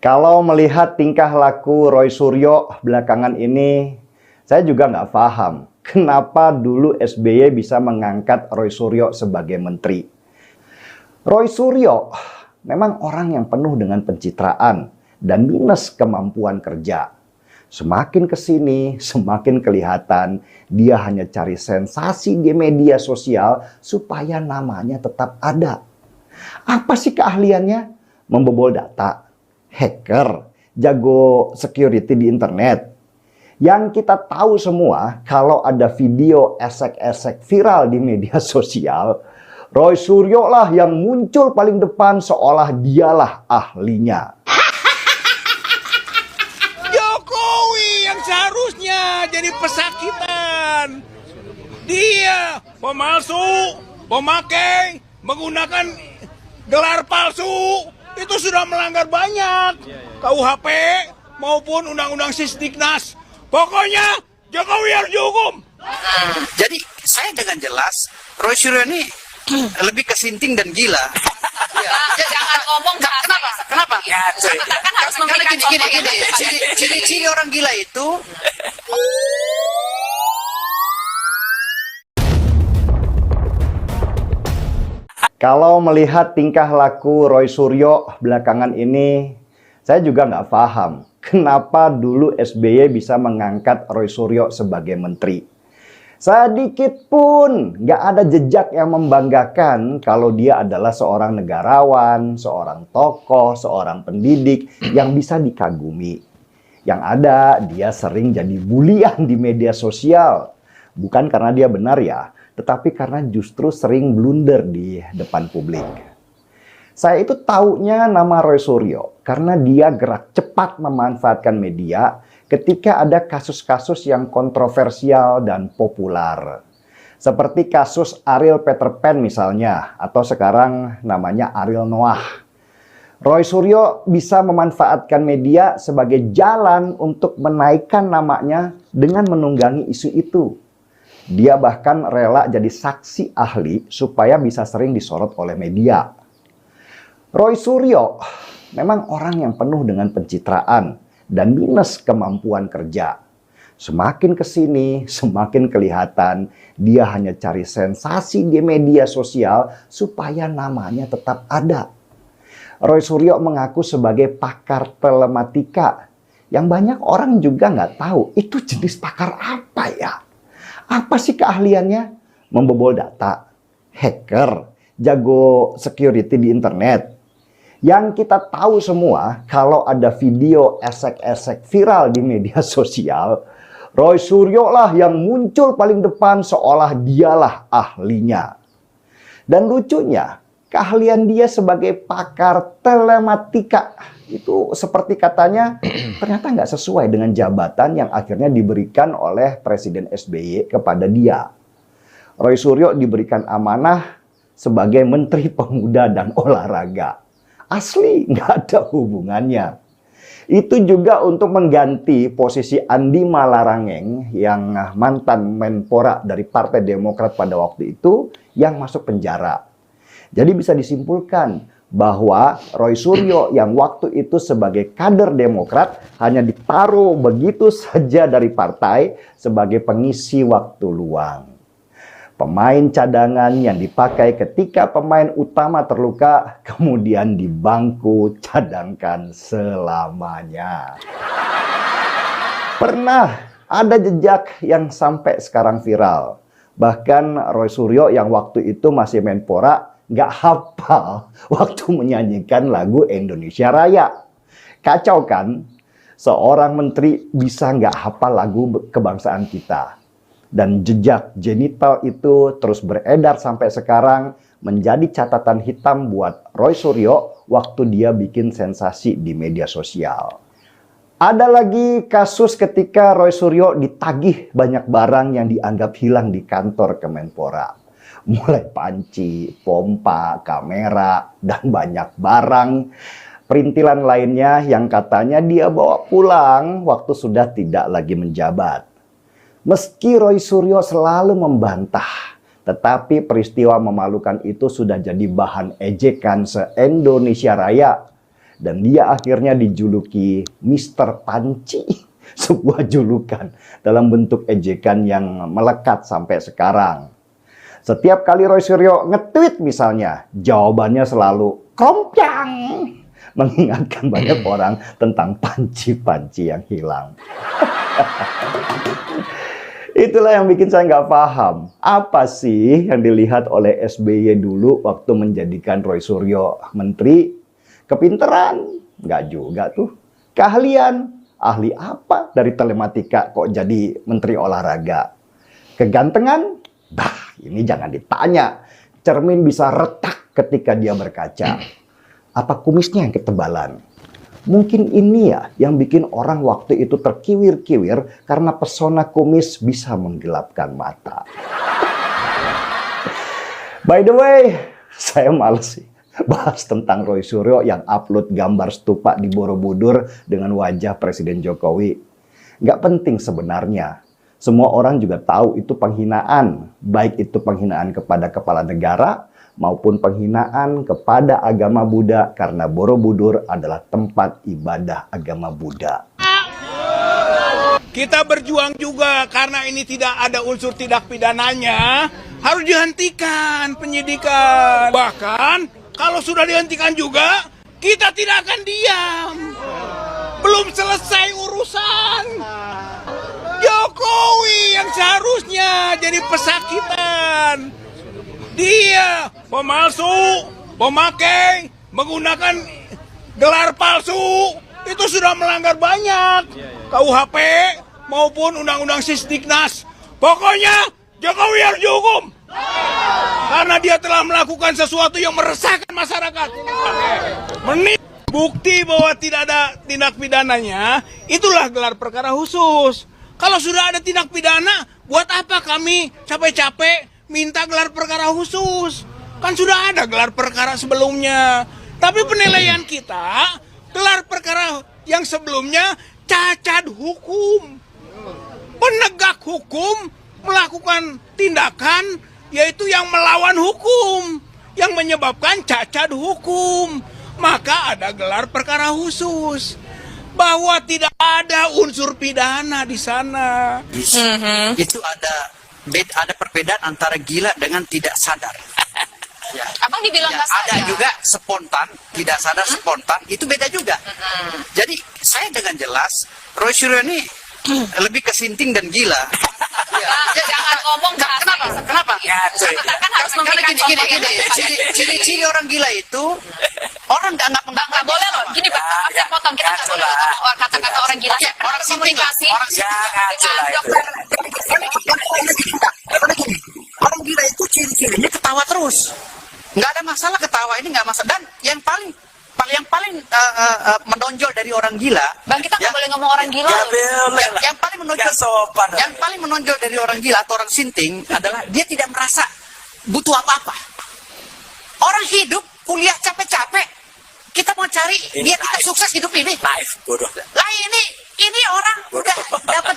Kalau melihat tingkah laku Roy Suryo belakangan ini, saya juga nggak paham kenapa dulu SBY bisa mengangkat Roy Suryo sebagai menteri. Roy Suryo memang orang yang penuh dengan pencitraan dan minus kemampuan kerja. Semakin kesini, semakin kelihatan dia hanya cari sensasi di media sosial supaya namanya tetap ada. Apa sih keahliannya? Membobol data, hacker, jago security di internet. Yang kita tahu semua, kalau ada video esek-esek viral di media sosial, Roy Suryo lah yang muncul paling depan seolah dialah ahlinya. Jokowi yang seharusnya jadi pesakitan. Dia pemalsu, pemakai, menggunakan gelar palsu. Itu sudah melanggar banyak KUHP maupun Undang-Undang Sisdiknas. Pokoknya Jokowi harus dihukum. Jadi saya dengan jelas Roy Suryo ini lebih kesinting dan gila. Ya. Jangan ngomong Kenapa? Ya, kan harus memberikan Gini. Ciri-ciri orang gila itu Kalau melihat tingkah laku Roy Suryo belakangan ini, saya juga nggak paham kenapa dulu SBY bisa mengangkat Roy Suryo sebagai menteri. Sedikit pun nggak ada jejak yang membanggakan kalau dia adalah seorang negarawan, seorang tokoh, seorang pendidik yang bisa dikagumi. Yang ada, dia sering jadi bulian di media sosial. Bukan karena dia benar ya, tetapi karena justru sering blunder di depan publik. Saya itu taunya nama Roy Suryo karena dia gerak cepat memanfaatkan media ketika ada kasus-kasus yang kontroversial dan populer. Seperti kasus Ariel Peter Pan misalnya, atau sekarang namanya Ariel Noah. Roy Suryo bisa memanfaatkan media sebagai jalan untuk menaikkan namanya dengan menunggangi isu itu. Dia bahkan rela jadi saksi ahli supaya bisa sering disorot oleh media. Roy Suryo memang orang yang penuh dengan pencitraan dan minus kemampuan kerja. Semakin kesini, semakin kelihatan dia hanya cari sensasi di media sosial supaya namanya tetap ada. Roy Suryo mengaku sebagai pakar telematika yang banyak orang juga nggak tahu itu jenis pakar apa ya. Apa sih keahliannya? Membobol data, hacker, jago security di internet. Yang kita tahu semua, kalau ada video esek-esek viral di media sosial, Roy Suryo lah yang muncul paling depan seolah dialah ahlinya. Dan lucunya, keahlian dia sebagai pakar telematika itu seperti katanya ternyata nggak sesuai dengan jabatan yang akhirnya diberikan oleh Presiden SBY kepada dia. Roy Suryo diberikan amanah sebagai Menteri Pemuda dan Olahraga. Asli nggak ada hubungannya. Itu juga untuk mengganti posisi Andi Malarangeng yang mantan Menpora dari Partai Demokrat pada waktu itu yang masuk penjara. Jadi bisa disimpulkan bahwa Roy Suryo yang waktu itu sebagai kader Demokrat hanya ditaruh begitu saja dari partai sebagai pengisi waktu luang. Pemain cadangan yang dipakai ketika pemain utama terluka kemudian di bangku cadangkan selamanya. Pernah ada jejak yang sampai sekarang viral. Bahkan Roy Suryo yang waktu itu masih Menpora nggak hafal waktu menyanyikan lagu Indonesia Raya. Kacau kan? Seorang menteri bisa nggak hafal lagu kebangsaan kita. Dan jejak genital itu terus beredar sampai sekarang menjadi catatan hitam buat Roy Suryo waktu dia bikin sensasi di media sosial. Ada lagi kasus ketika Roy Suryo ditagih banyak barang yang dianggap hilang di kantor Kemenpora. Mulai panci, pompa, kamera, dan banyak barang perintilan lainnya yang katanya dia bawa pulang waktu sudah tidak lagi menjabat. Meski Roy Suryo selalu membantah, tetapi peristiwa memalukan itu sudah jadi bahan ejekan se-Indonesia Raya. Dan dia akhirnya dijuluki Mr. Panci, sebuah julukan dalam bentuk ejekan yang melekat sampai sekarang. Setiap kali Roy Suryo nge-tweet misalnya, jawabannya selalu kompiang, mengingatkan banyak orang tentang panci-panci yang hilang. Itulah yang bikin saya nggak paham. Apa sih yang dilihat oleh SBY dulu waktu menjadikan Roy Suryo menteri? Kepinteran? Nggak juga tuh. Keahlian? Ahli apa dari telematika kok jadi menteri olahraga? Kegantengan? Bah, ini jangan ditanya. Cermin bisa retak ketika dia berkaca. Apa kumisnya yang ketebalan? Mungkin ini ya yang bikin orang waktu itu terkiwir-kiwir karena pesona kumis bisa menggelapkan mata. By the way, saya males sih bahas tentang Roy Suryo yang upload gambar stupa di Borobudur dengan wajah Presiden Jokowi. Nggak penting sebenarnya. Semua orang juga tahu itu penghinaan. Baik itu penghinaan kepada kepala negara maupun penghinaan kepada agama Buddha karena Borobudur adalah tempat ibadah agama Buddha. Kita berjuang juga karena ini tidak ada unsur tindak pidananya, harus dihentikan penyidikan. Bahkan kalau sudah dihentikan juga, kita tidak akan diam. Belum selesai urusan. Jokowi yang seharusnya jadi pesakitan. Dia pemalsu, pemakai, menggunakan gelar palsu. Itu sudah melanggar banyak KUHP maupun Undang-Undang Sisdiknas. Pokoknya Jokowi harus dihukum. Karena dia telah melakukan sesuatu yang meresahkan masyarakat. Bukti bahwa tidak ada tindak pidananya, itulah gelar perkara khusus. Kalau sudah ada tindak pidana, buat apa kami capek-capek minta gelar perkara khusus? Kan sudah ada gelar perkara sebelumnya. Tapi penilaian kita, gelar perkara yang sebelumnya cacat hukum. Penegak hukum melakukan tindakan yaitu yang melawan hukum, yang menyebabkan cacat hukum. Maka ada gelar perkara khusus. Bahwa tidak ada unsur pidana di sana. Itu ada perbedaan antara gila dengan tidak sadar. Ya. Abang dibilang nggak Ada sadar. juga spontan, tidak sadar spontan, itu beda juga. Jadi saya dengan jelas Roy Suryo ini lebih kesinting dan gila. Jangan ngomong Kenapa? Kenapa? Kan harus Karena memberikan gini, contoh yang ciri-ciri orang gila itu orang nggak Nggak boleh loh. Gini Pak, maaf saya potong. Kita nggak boleh ngomong kata-kata orang gila. orang Komunikasi. Orang gila itu ciri-cirinya ketawa terus. Nggak ada masalah ketawa, ini nggak masalah. Dan yang paling menonjol dari orang gila. Bang, kita nggak boleh ngomong orang gila. Yang paling menonjol dari orang gila atau orang sinting adalah dia tidak merasa butuh apa-apa. Orang hidup kuliah capek-capek, kita mau cari biar kita sukses hidup ini. Lah ini orang udah dapat